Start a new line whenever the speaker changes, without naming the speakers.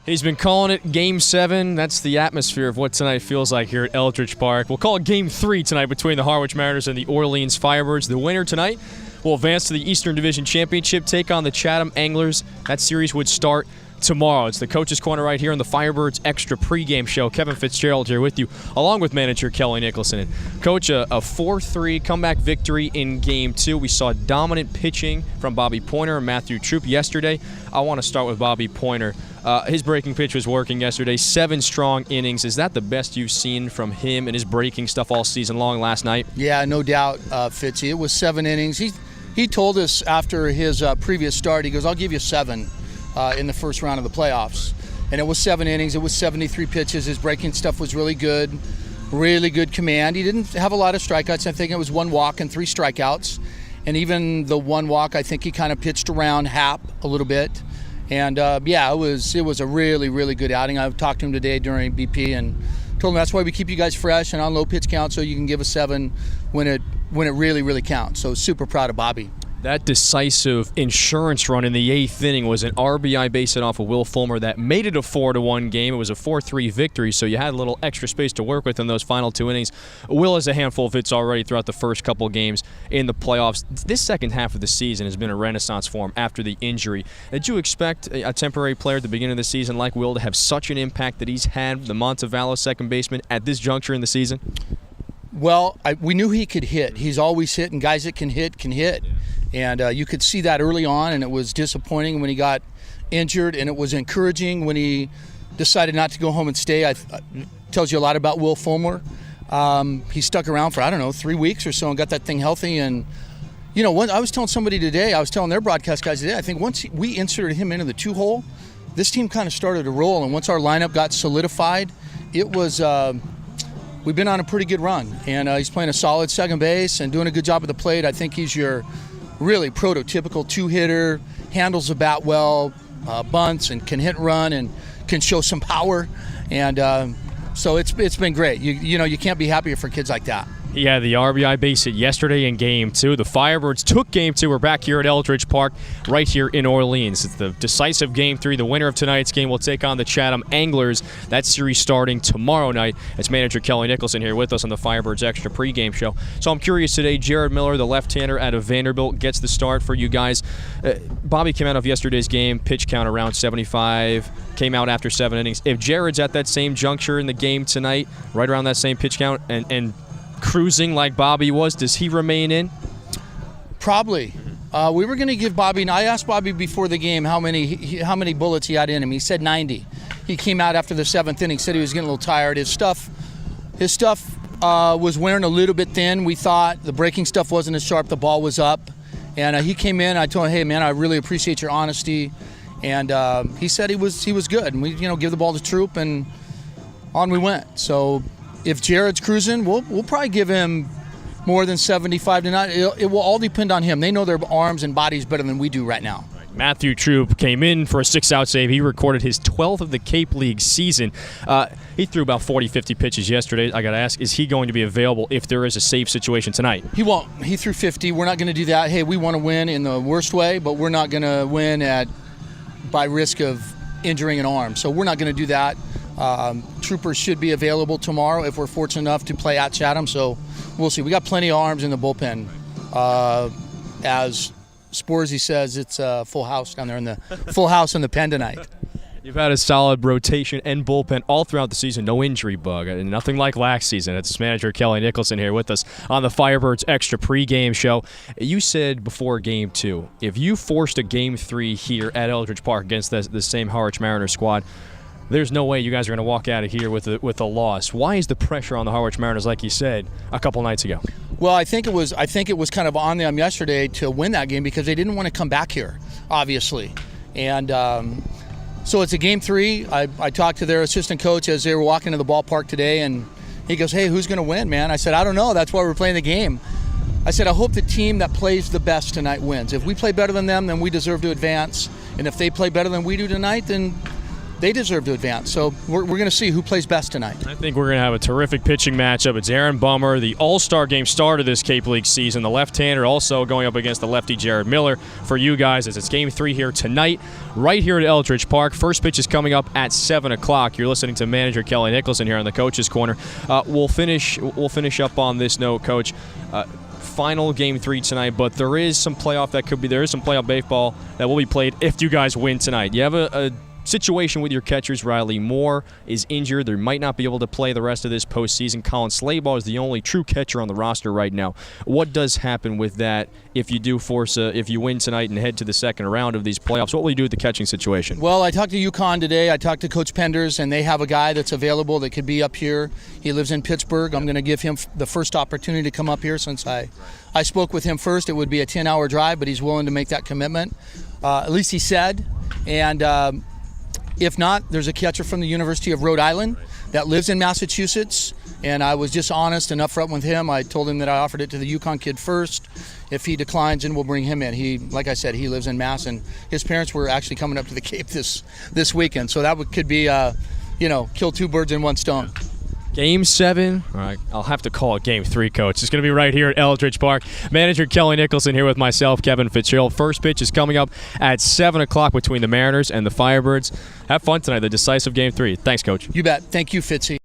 He's been calling it Game 7. That's the atmosphere of what tonight feels like here at Eldridge Park. We'll call it Game 3 tonight between the Harwich Mariners and the Orleans Firebirds. The winner tonight will advance to the Eastern Division Championship, take on the Chatham Anglers. That series would start tomorrow. It's the Coach's Corner right here on the Firebirds Extra pregame show. Kevin Fitzgerald here with you, along with manager Kelly Nicholson. And Coach, a 4-3 comeback victory in Game 2. We saw dominant pitching from Bobby Pointer and Matthew Troop yesterday. I want to start with Bobby Pointer. His breaking pitch was working yesterday. 7 strong innings. Is that the best you've seen from him and his breaking stuff all season long last night?
Yeah, no doubt, Fitzy. It was 7 innings. He told us after his previous start, he goes, I'll give you 7 in the first round of the playoffs. And it was 7 innings. It was 73 pitches. His breaking stuff was really good command. He didn't have a lot of strikeouts. I think it was 1 walk and 3 strikeouts. And even the 1 walk, I think he kind of pitched around Hap a little bit. And yeah, it was a really, really good outing. I talked to him today during BP and told him that's why we keep you guys fresh and on low pitch count, so you can give us 7 when it really, really counts. So super proud of Bobby.
That decisive insurance run in the 8th inning was an RBI based off of Will Fulmer that made it a 4-1 game. It was a 4-3 victory, so you had a little extra space to work with in those final 2 innings. Will has a handful of hits already throughout the first couple games in the playoffs. This second half of the season has been a renaissance for him after the injury. Did you expect a temporary player at the beginning of the season like Will to have such an impact that he's had, the Montevallo second baseman, at this juncture in the season?
Well, we knew he could hit. He's always hit, and guys that can hit can hit. And you could see that early on, and it was disappointing when he got injured, and it was encouraging when he decided not to go home and stay. Tells you a lot about Will Fulmer. He stuck around for, 3 weeks or so and got that thing healthy. And, I was telling somebody today, I was telling their broadcast guys today, I think once we inserted him into the 2-hole, this team kind of started to roll. And once our lineup got solidified, it was we've been on a pretty good run. And he's playing a solid second base and doing a good job at the plate. I think he's your really prototypical 2-hitter, handles the bat well, bunts, and can hit and run and can show some power. And so it's been great. You can't be happier for kids like that.
He had the RBI base hit yesterday in Game 2. The Firebirds took Game 2. We're back here at Eldridge Park, right here in Orleans. It's the decisive Game 3. The winner of tonight's game will take on the Chatham Anglers. That series starting tomorrow night. It's manager Kelly Nicholson here with us on the Firebirds Extra pregame show. So I'm curious today, Jared Miller, the left-hander out of Vanderbilt, gets the start for you guys. Bobby came out of yesterday's game, pitch count around 75, came out after 7 innings. If Jared's at that same juncture in the game tonight, right around that same pitch count, and cruising like Bobby was, does he remain in?
Probably. We were going to give Bobby, and I asked Bobby before the game how many bullets he had in him. He said 90. He came out after the 7th inning, said he was getting a little tired. His stuff was wearing a little bit thin. We thought the breaking stuff wasn't as sharp. The ball was up. And he came in. I told him, hey, man, I really appreciate your honesty. And he said he was good. And we, give the ball to Troop, and on we went. So if Jared's cruising, we'll probably give him more than 75 tonight. It will all depend on him. They know their arms and bodies better than we do right now.
Matthew Troop came in for a 6-out save. He recorded his 12th of the Cape League season. He threw about 40, 50 pitches yesterday. I got to ask, is he going to be available if there is a save situation tonight?
He won't. He threw 50. We're not going to do that. Hey, we want to win in the worst way, but we're not going to win by risk of injuring an arm. So we're not going to do that. Troopers should be available tomorrow if we're fortunate enough to play at Chatham, so we'll see. We got plenty of arms in the bullpen. As Sporzy says, it's a full house down there in the full house in the pen tonight.
You've had a solid rotation and bullpen all throughout the season. No injury bug. And nothing like last season. It's his manager, Kelly Nicholson, here with us on the Firebirds Extra pregame show. You said before Game 2, if you forced a Game 3 here at Eldridge Park against the same Harwich Mariners squad, there's no way you guys are going to walk out of here with a loss. Why is the pressure on the Harwich Mariners, like you said a couple nights ago?
Well, I think it was kind of on them yesterday to win that game because they didn't want to come back here, obviously. And so it's a Game 3. I talked to their assistant coach as they were walking to the ballpark today, and he goes, hey, who's going to win, man? I said, I don't know. That's why we're playing the game. I said, I hope the team that plays the best tonight wins. If we play better than them, then we deserve to advance. And if they play better than we do tonight, then they deserve to advance. So we're going to see who plays best tonight.
I think we're going to have a terrific pitching matchup. It's Aaron Bummer, the all-star game start of this Cape League season. The left-hander also going up against the lefty Jared Miller for you guys as it's Game 3 here tonight, right here at Eldridge Park. First pitch is coming up at 7 o'clock. You're listening to manager Kelly Nicholson here on the Coach's Corner. We'll finish up on this note, Coach. Final Game 3 tonight, but there is some playoff baseball that will be played if you guys win tonight. You have a situation with your catchers. Riley Moore is injured. They might not be able to play the rest of this postseason. Colin Slabaugh is the only true catcher on the roster right now. What does happen with that if you do if you win tonight and head to the second round of these playoffs? What will you do with the catching situation?
Well, I talked to UConn today. I talked to Coach Penders, and they have a guy that's available that could be up here. He lives in Pittsburgh. I'm going to give him the first opportunity to come up here since I spoke with him first. It would be a 10-hour drive, but he's willing to make that commitment. At least he said. And if not, there's a catcher from the University of Rhode Island that lives in Massachusetts, and I was just honest and upfront with him. I told him that I offered it to the UConn kid first. If he declines, then we'll bring him in. Like I said, he lives in Mass, and his parents were actually coming up to the Cape this weekend. So that could be, kill two birds in one stone.
Game 7. All right, I'll have to call it Game 3, Coach. It's going to be right here at Eldridge Park. Manager Kelly Nicholson here with myself, Kevin Fitzgerald. First pitch is coming up at 7 o'clock between the Mariners and the Firebirds. Have fun tonight, the decisive Game 3. Thanks, Coach.
You bet. Thank you, Fitzy.